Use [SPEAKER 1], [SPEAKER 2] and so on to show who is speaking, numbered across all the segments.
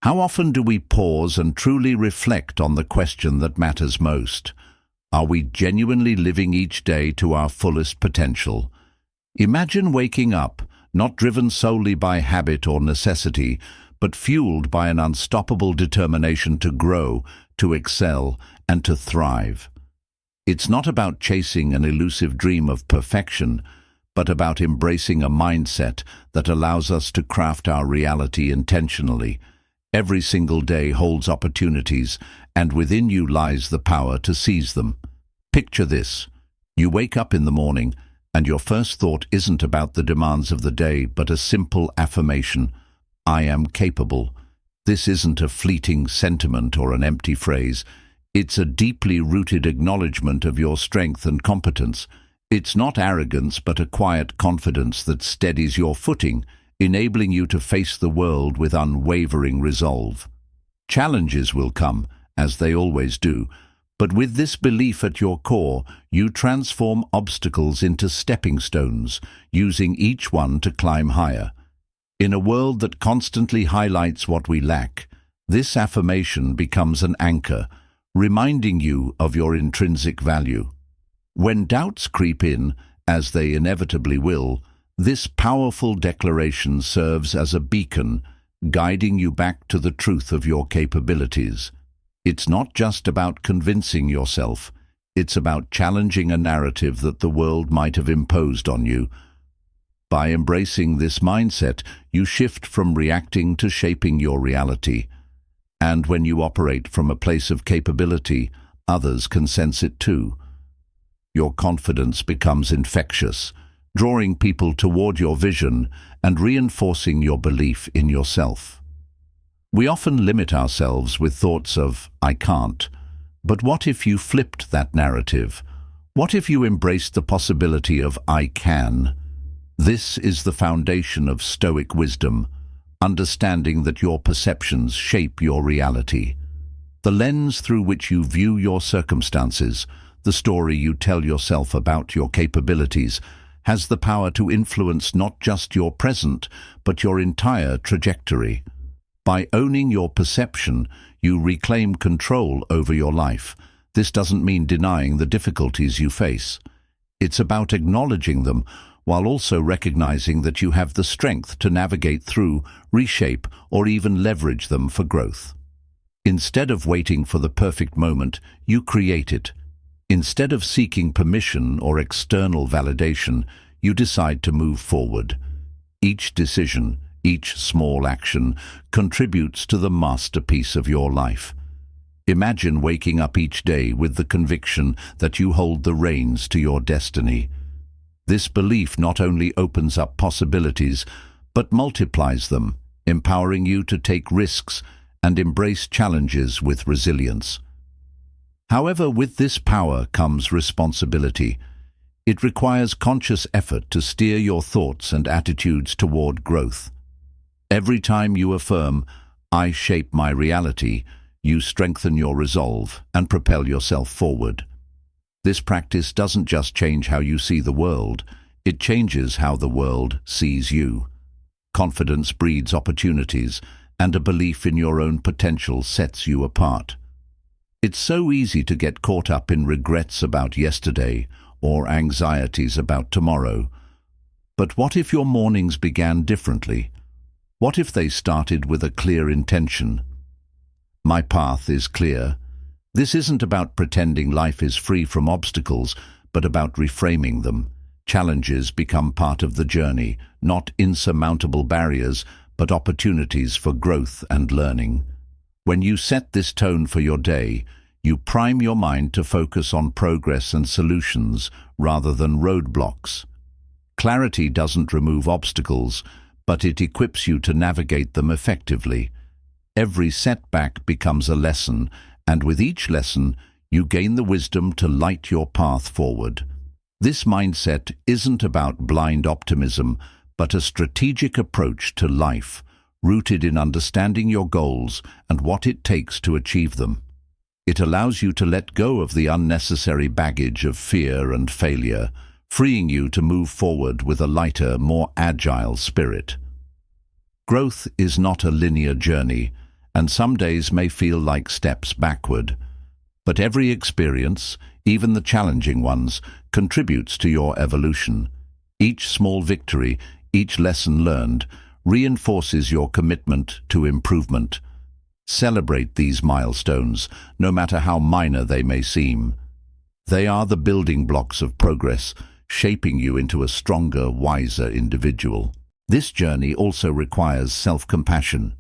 [SPEAKER 1] How often do we pause and truly reflect on the question that matters most? Are we genuinely living each day to our fullest potential? Imagine waking up, not driven solely by habit or necessity, but fueled by an unstoppable determination to grow, to excel, and to thrive. It's not about chasing an elusive dream of perfection, but about embracing a mindset that allows us to craft our reality intentionally. Every single day holds opportunities, and within you lies the power to seize them. Picture this. You wake up in the morning, and your first thought isn't about the demands of the day, but a simple affirmation: I am capable. This isn't a fleeting sentiment or an empty phrase. It's a deeply rooted acknowledgement of your strength and competence. It's not arrogance, but a quiet confidence that steadies your footing, enabling you to face the world with unwavering resolve. Challenges will come, as they always do, but with this belief at your core, you transform obstacles into stepping stones, using each one to climb higher. In a world that constantly highlights what we lack, this affirmation becomes an anchor, reminding you of your intrinsic value. When doubts creep in, as they inevitably will, this powerful declaration serves as a beacon, guiding you back to the truth of your capabilities. It's not just about convincing yourself, it's about challenging a narrative that the world might have imposed on you. By embracing this mindset, you shift from reacting to shaping your reality. And when you operate from a place of capability, others can sense it too. Your confidence becomes infectious, drawing people toward your vision and reinforcing your belief in yourself. We often limit ourselves with thoughts of, I can't. But what if you flipped that narrative? What if you embraced the possibility of I can? This is the foundation of Stoic wisdom, understanding that your perceptions shape your reality. The lens through which you view your circumstances, the story you tell yourself about your capabilities, has the power to influence not just your present, but your entire trajectory. By owning your perception, you reclaim control over your life. This doesn't mean denying the difficulties you face. It's about acknowledging them, while also recognizing that you have the strength to navigate through, reshape, or even leverage them for growth. Instead of waiting for the perfect moment, you create it. Instead of seeking permission or external validation, you decide to move forward. Each decision, each small action, contributes to the masterpiece of your life. Imagine waking up each day with the conviction that you hold the reins to your destiny. This belief not only opens up possibilities, but multiplies them, empowering you to take risks and embrace challenges with resilience. However, with this power comes responsibility. It requires conscious effort to steer your thoughts and attitudes toward growth. Every time you affirm, I shape my reality, you strengthen your resolve and propel yourself forward. This practice doesn't just change how you see the world, it changes how the world sees you. Confidence breeds opportunities, and a belief in your own potential sets you apart. It's so easy to get caught up in regrets about yesterday or anxieties about tomorrow. But what if your mornings began differently? What if they started with a clear intention? My path is clear. This isn't about pretending life is free from obstacles, but about reframing them. Challenges become part of the journey, not insurmountable barriers, but opportunities for growth and learning. When you set this tone for your day, you prime your mind to focus on progress and solutions rather than roadblocks. Clarity doesn't remove obstacles, but it equips you to navigate them effectively. Every setback becomes a lesson, and with each lesson, you gain the wisdom to light your path forward. This mindset isn't about blind optimism, but a strategic approach to life, rooted in understanding your goals and what it takes to achieve them. It allows you to let go of the unnecessary baggage of fear and failure, freeing you to move forward with a lighter, more agile spirit. Growth is not a linear journey, and some days may feel like steps backward. But every experience, even the challenging ones, contributes to your evolution. Each small victory, each lesson learned, reinforces your commitment to improvement. Celebrate these milestones, no matter how minor they may seem. They are the building blocks of progress, shaping you into a stronger, wiser individual. This journey also requires self-compassion.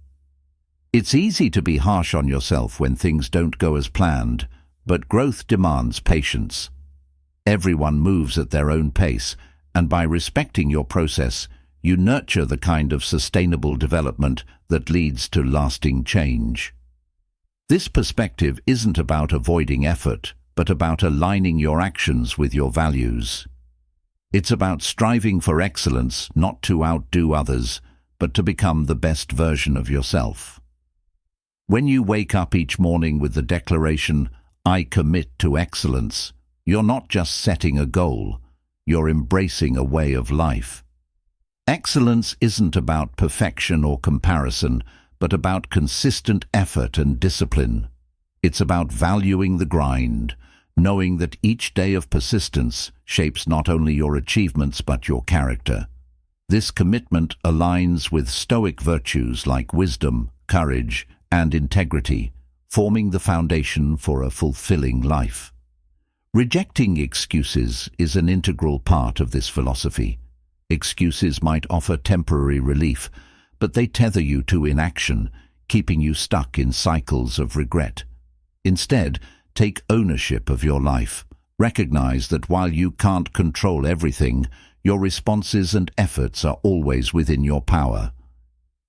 [SPEAKER 1] It's easy to be harsh on yourself when things don't go as planned, but growth demands patience. Everyone moves at their own pace, and by respecting your process, you nurture the kind of sustainable development that leads to lasting change. This perspective isn't about avoiding effort, but about aligning your actions with your values. It's about striving for excellence, not to outdo others, but to become the best version of yourself. When you wake up each morning with the declaration, "I commit to excellence," you're not just setting a goal, you're embracing a way of life. Excellence isn't about perfection or comparison, but about consistent effort and discipline. It's about valuing the grind, knowing that each day of persistence shapes not only your achievements but your character. This commitment aligns with Stoic virtues like wisdom, courage, and integrity, forming the foundation for a fulfilling life. Rejecting excuses is an integral part of this philosophy. Excuses might offer temporary relief, but they tether you to inaction, keeping you stuck in cycles of regret. Instead, take ownership of your life. Recognize that while you can't control everything, your responses and efforts are always within your power.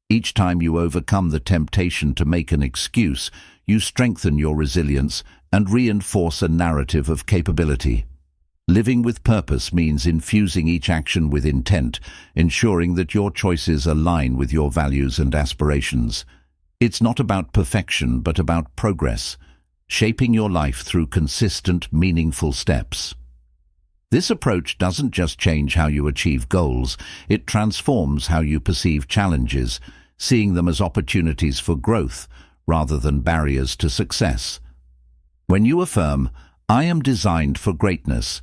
[SPEAKER 1] Each time you overcome the temptation to make an excuse, you strengthen your resilience and reinforce a narrative of capability. Living with purpose means infusing each action with intent, ensuring that your choices align with your values and aspirations. It's not about perfection, but about progress, shaping your life through consistent, meaningful steps. This approach doesn't just change how you achieve goals, it transforms how you perceive challenges, seeing them as opportunities for growth rather than barriers to success. When you affirm, "I am designed for greatness,"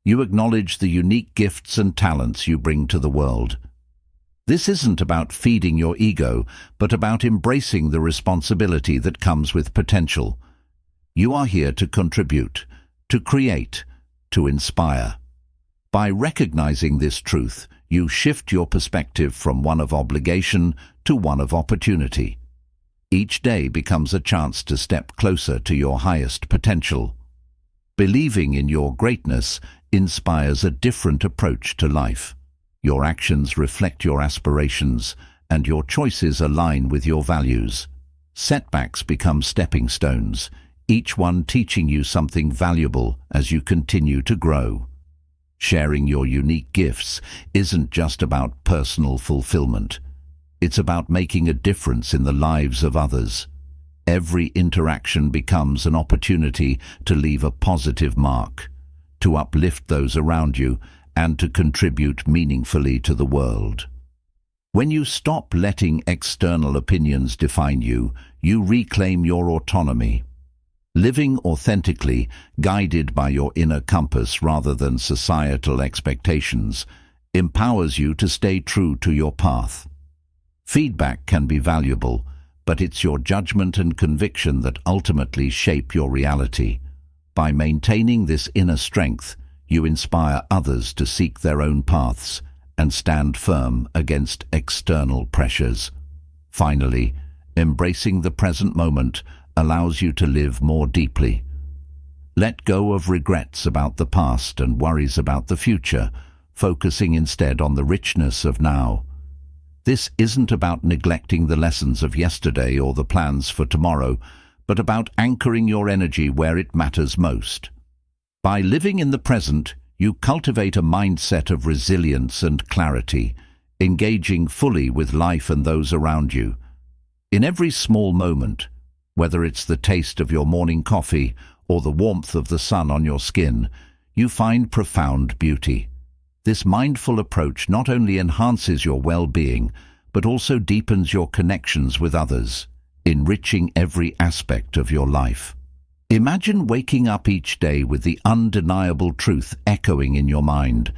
[SPEAKER 1] you acknowledge the unique gifts and talents you bring to the world. This isn't about feeding your ego, but about embracing the responsibility that comes with potential. You are here to contribute, to create, to inspire. By recognizing this truth, you shift your perspective from one of obligation to one of opportunity. Each day becomes a chance to step closer to your highest potential. Believing in your greatness inspires a different approach to life. Your actions reflect your aspirations, and your choices align with your values. Setbacks become stepping stones, each one teaching you something valuable as you continue to grow. Sharing your unique gifts isn't just about personal fulfillment. It's about making a difference in the lives of others. Every interaction becomes an opportunity to leave a positive mark, to uplift those around you, and to contribute meaningfully to the world. When you stop letting external opinions define you, you reclaim your autonomy. Living authentically, guided by your inner compass rather than societal expectations, empowers you to stay true to your path. Feedback can be valuable, but it's your judgment and conviction that ultimately shape your reality. By maintaining this inner strength, you inspire others to seek their own paths and stand firm against external pressures. Finally, embracing the present moment allows you to live more deeply. Let go of regrets about the past and worries about the future, focusing instead on the richness of now. This isn't about neglecting the lessons of yesterday or the plans for tomorrow, but about anchoring your energy where it matters most. By living in the present, you cultivate a mindset of resilience and clarity, engaging fully with life and those around you. In every small moment, whether it's the taste of your morning coffee or the warmth of the sun on your skin, you find profound beauty. This mindful approach not only enhances your well-being, but also deepens your connections with others, enriching every aspect of your life. Imagine waking up each day with the undeniable truth echoing in your mind.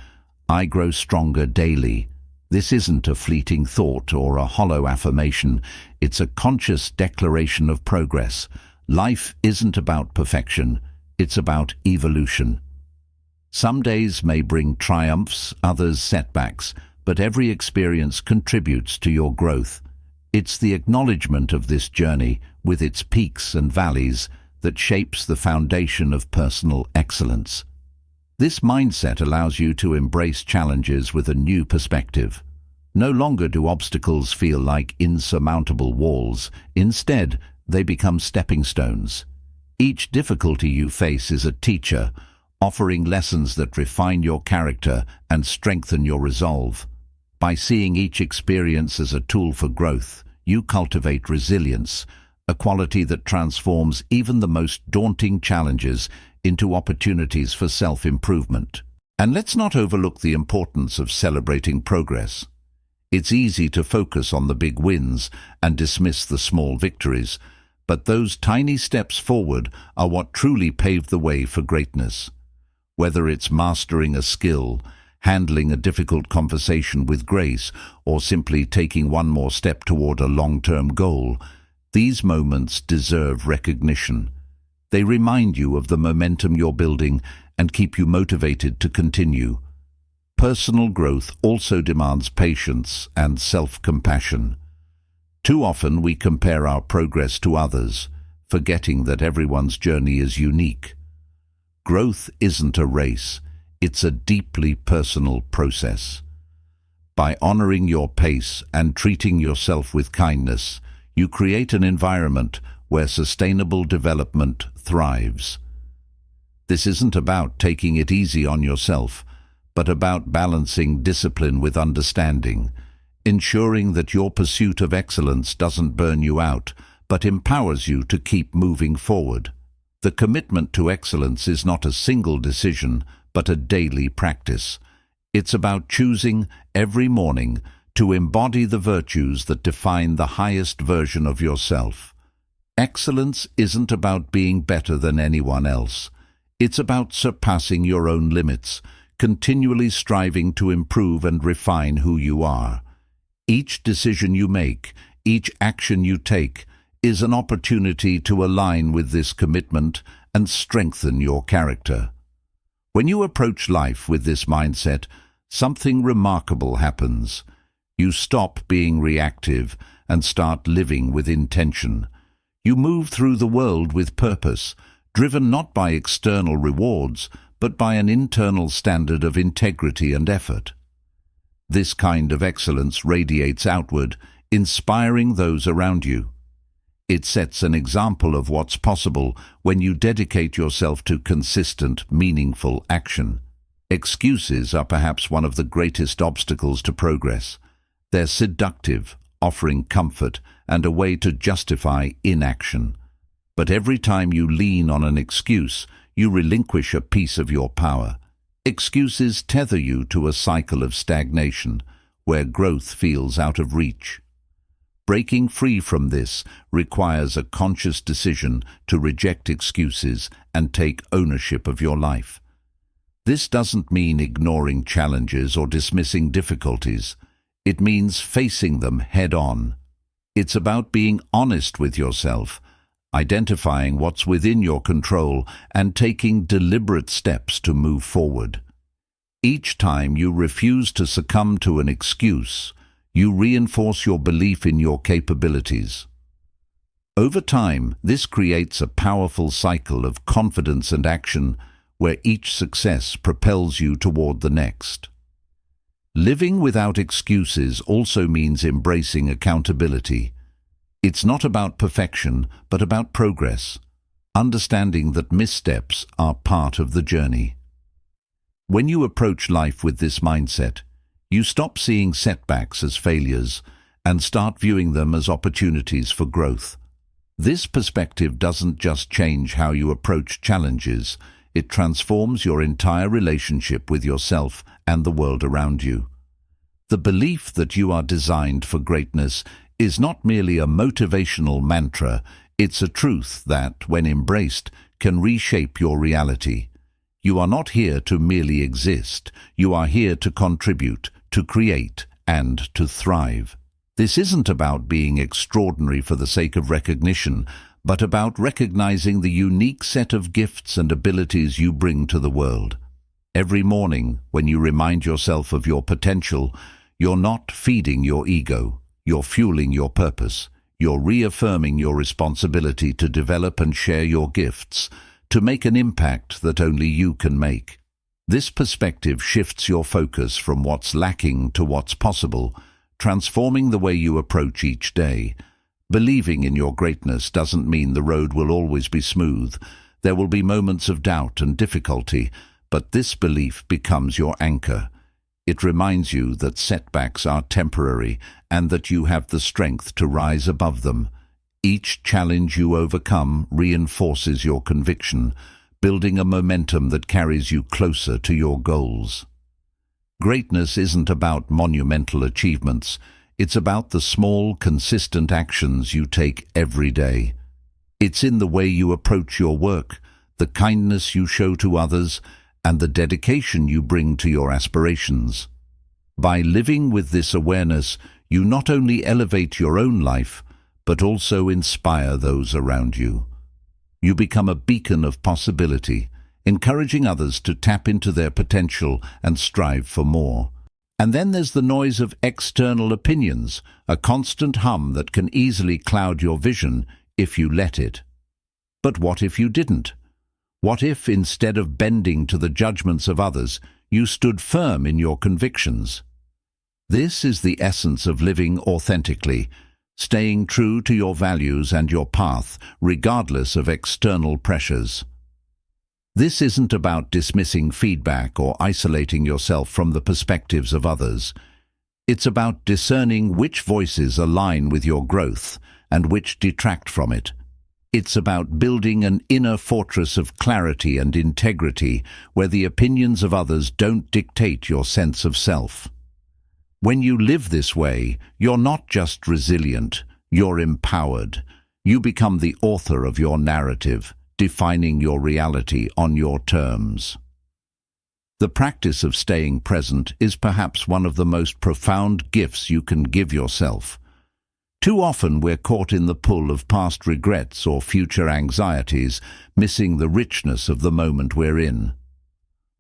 [SPEAKER 1] I grow stronger daily. This isn't a fleeting thought or a hollow affirmation. It's a conscious declaration of progress. Life isn't about perfection. It's about evolution. Some days may bring triumphs, others setbacks, but every experience contributes to your growth. It's the acknowledgement of this journey, with its peaks and valleys, that shapes the foundation of personal excellence. This mindset allows you to embrace challenges with a new perspective. No longer do obstacles feel like insurmountable walls. Instead, they become stepping stones. Each difficulty you face is a teacher, offering lessons that refine your character and strengthen your resolve. By seeing each experience as a tool for growth, you cultivate resilience, a quality that transforms even the most daunting challenges into opportunities for self-improvement. And let's not overlook the importance of celebrating progress. It's easy to focus on the big wins and dismiss the small victories, but those tiny steps forward are what truly pave the way for greatness. Whether it's mastering a skill, handling a difficult conversation with grace, or simply taking one more step toward a long-term goal, these moments deserve recognition. They remind you of the momentum you're building and keep you motivated to continue. Personal growth also demands patience and self-compassion. Too often we compare our progress to others, forgetting that everyone's journey is unique. Growth isn't a race, it's a deeply personal process. By honoring your pace and treating yourself with kindness, you create an environment where sustainable development thrives. This isn't about taking it easy on yourself, but about balancing discipline with understanding, ensuring that your pursuit of excellence doesn't burn you out, but empowers you to keep moving forward. The commitment to excellence is not a single decision, but a daily practice. It's about choosing every morning to embody the virtues that define the highest version of yourself. Excellence isn't about being better than anyone else. It's about surpassing your own limits, continually striving to improve and refine who you are. Each decision you make, each action you take, is an opportunity to align with this commitment and strengthen your character. When you approach life with this mindset, something remarkable happens. You stop being reactive and start living with intention. You move through the world with purpose, driven not by external rewards, but by an internal standard of integrity and effort. This kind of excellence radiates outward, inspiring those around you. It sets an example of what's possible when you dedicate yourself to consistent, meaningful action. Excuses are perhaps one of the greatest obstacles to progress. They're seductive, offering comfort and a way to justify inaction. But every time you lean on an excuse, you relinquish a piece of your power. Excuses tether you to a cycle of stagnation, where growth feels out of reach. Breaking free from this requires a conscious decision to reject excuses and take ownership of your life. This doesn't mean ignoring challenges or dismissing difficulties. It means facing them head-on. It's about being honest with yourself, identifying what's within your control, and taking deliberate steps to move forward. Each time you refuse to succumb to an excuse, you reinforce your belief in your capabilities. Over time, this creates a powerful cycle of confidence and action where each success propels you toward the next. Living without excuses also means embracing accountability. It's not about perfection, but about progress, understanding that missteps are part of the journey. When you approach life with this mindset, you stop seeing setbacks as failures and start viewing them as opportunities for growth. This perspective doesn't just change how you approach challenges, it transforms your entire relationship with yourself and the world around you. The belief that you are designed for greatness is not merely a motivational mantra, it's a truth that, when embraced, can reshape your reality. You are not here to merely exist. You are here to contribute, to create, and to thrive. This isn't about being extraordinary for the sake of recognition, but about recognizing the unique set of gifts and abilities you bring to the world. Every morning, when you remind yourself of your potential, you're not feeding your ego. You're fueling your purpose. You're reaffirming your responsibility to develop and share your gifts, to make an impact that only you can make. This perspective shifts your focus from what's lacking to what's possible, transforming the way you approach each day. Believing in your greatness doesn't mean the road will always be smooth. There will be moments of doubt and difficulty, but this belief becomes your anchor. It reminds you that setbacks are temporary and that you have the strength to rise above them. Each challenge you overcome reinforces your conviction, building a momentum that carries you closer to your goals. Greatness isn't about monumental achievements. It's about the small, consistent actions you take every day. It's in the way you approach your work, the kindness you show to others, and the dedication you bring to your aspirations. By living with this awareness, you not only elevate your own life, but also inspire those around you. You become a beacon of possibility, encouraging others to tap into their potential and strive for more. And then there's the noise of external opinions, a constant hum that can easily cloud your vision if you let it. But what if you didn't? What if, instead of bending to the judgments of others, you stood firm in your convictions? This is the essence of living authentically, staying true to your values and your path, regardless of external pressures. This isn't about dismissing feedback or isolating yourself from the perspectives of others. It's about discerning which voices align with your growth and which detract from it. It's about building an inner fortress of clarity and integrity where the opinions of others don't dictate your sense of self. When you live this way, you're not just resilient, you're empowered. You become the author of your narrative, defining your reality on your terms. The practice of staying present is perhaps one of the most profound gifts you can give yourself. Too often we're caught in the pull of past regrets or future anxieties, missing the richness of the moment we're in.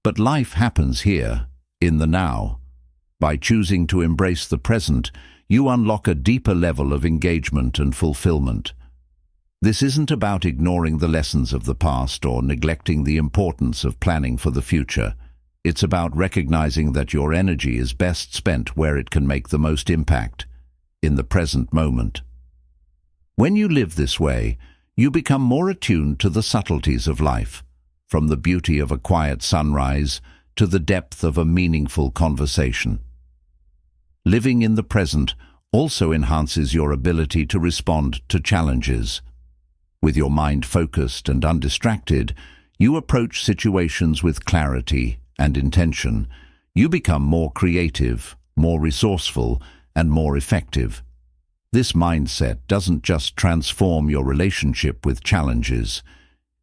[SPEAKER 1] But life happens here, in the now. By choosing to embrace the present, you unlock a deeper level of engagement and fulfillment. This isn't about ignoring the lessons of the past or neglecting the importance of planning for the future. It's about recognizing that your energy is best spent where it can make the most impact, in the present moment. When you live this way, you become more attuned to the subtleties of life, from the beauty of a quiet sunrise to the depth of a meaningful conversation. Living in the present also enhances your ability to respond to challenges. With your mind focused and undistracted, you approach situations with clarity and intention. You become more creative, more resourceful, and more effective. This mindset doesn't just transform your relationship with challenges.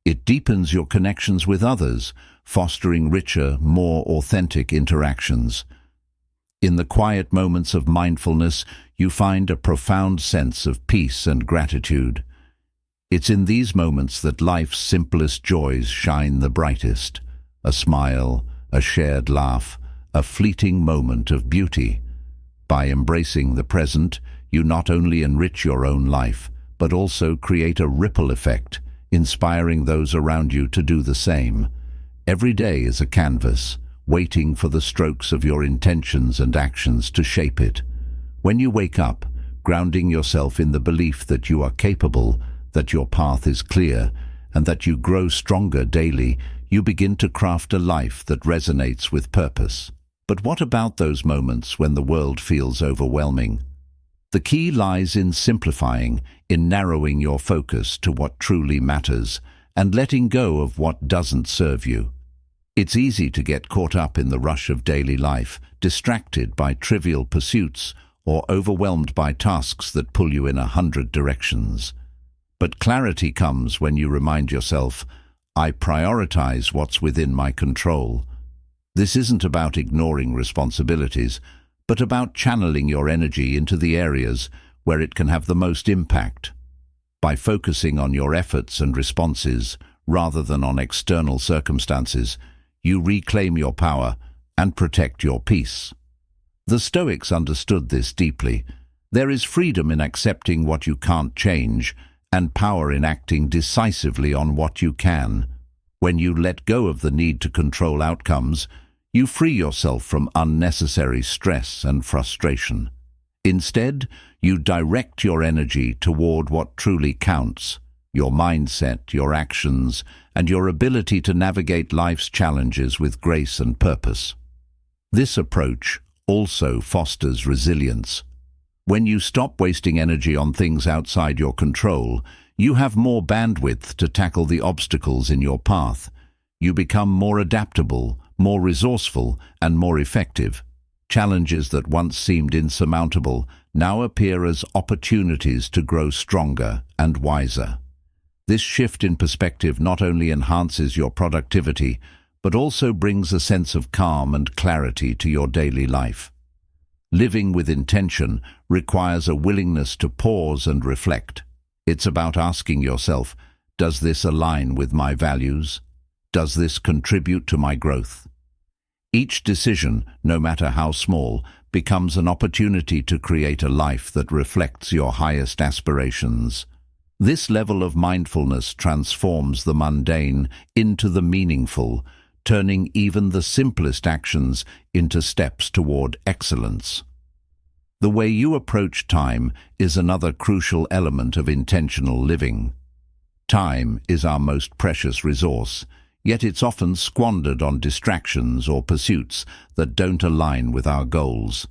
[SPEAKER 1] It deepens your connections with others, fostering richer, more authentic interactions. In the quiet moments of mindfulness, you find a profound sense of peace and gratitude. It's in these moments that life's simplest joys shine the brightest. A smile, a shared laugh, a fleeting moment of beauty. By embracing the present, you not only enrich your own life, but also create a ripple effect, inspiring those around you to do the same. Every day is a canvas, waiting for the strokes of your intentions and actions to shape it. When you wake up, grounding yourself in the belief that you are capable, that your path is clear, and that you grow stronger daily, you begin to craft a life that resonates with purpose. But what about those moments when the world feels overwhelming? The key lies in simplifying, in narrowing your focus to what truly matters, and letting go of what doesn't serve you. It's easy to get caught up in the rush of daily life, distracted by trivial pursuits, or overwhelmed by tasks that pull you in 100 directions. But clarity comes when you remind yourself, I prioritize what's within my control. This isn't about ignoring responsibilities, but about channeling your energy into the areas where it can have the most impact. By focusing on your efforts and responses rather than on external circumstances, you reclaim your power and protect your peace. The Stoics understood this deeply. There is freedom in accepting what you can't change, and power in acting decisively on what you can. When you let go of the need to control outcomes, you free yourself from unnecessary stress and frustration. Instead, you direct your energy toward what truly counts: your mindset, your actions, and your ability to navigate life's challenges with grace and purpose. This approach also fosters resilience. When you stop wasting energy on things outside your control, you have more bandwidth to tackle the obstacles in your path. You become more adaptable, more resourceful, and more effective. Challenges that once seemed insurmountable now appear as opportunities to grow stronger and wiser. This shift in perspective not only enhances your productivity, but also brings a sense of calm and clarity to your daily life. Living with intention requires a willingness to pause and reflect. It's about asking yourself, does this align with my values? Does this contribute to my growth? Each decision, no matter how small, becomes an opportunity to create a life that reflects your highest aspirations. This level of mindfulness transforms the mundane into the meaningful, turning even the simplest actions into steps toward excellence. The way you approach time is another crucial element of intentional living. Time is our most precious resource, yet it's often squandered on distractions or pursuits that don't align with our goals.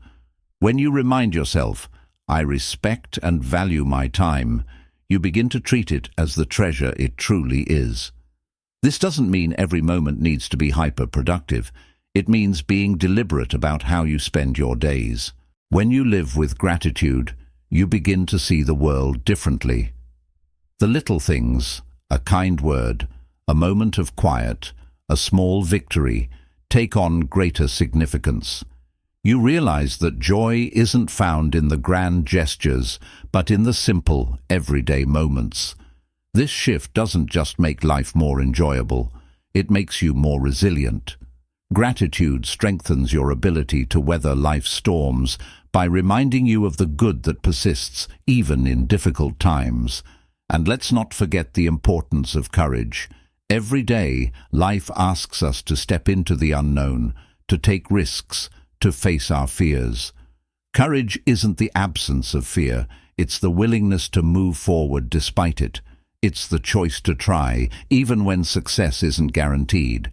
[SPEAKER 1] When you remind yourself, I respect and value my time, you begin to treat it as the treasure it truly is. This doesn't mean every moment needs to be hyper-productive. It means being deliberate about how you spend your days. When you live with gratitude, you begin to see the world differently. The little things, a kind word, a moment of quiet, a small victory, take on greater significance. You realize that joy isn't found in the grand gestures, but in the simple, everyday moments. This shift doesn't just make life more enjoyable, it makes you more resilient. Gratitude strengthens your ability to weather life's storms by reminding you of the good that persists even in difficult times. And let's not forget the importance of courage. Every day, life asks us to step into the unknown, to take risks, to face our fears. Courage isn't the absence of fear, it's the willingness to move forward despite it. It's the choice to try, even when success isn't guaranteed.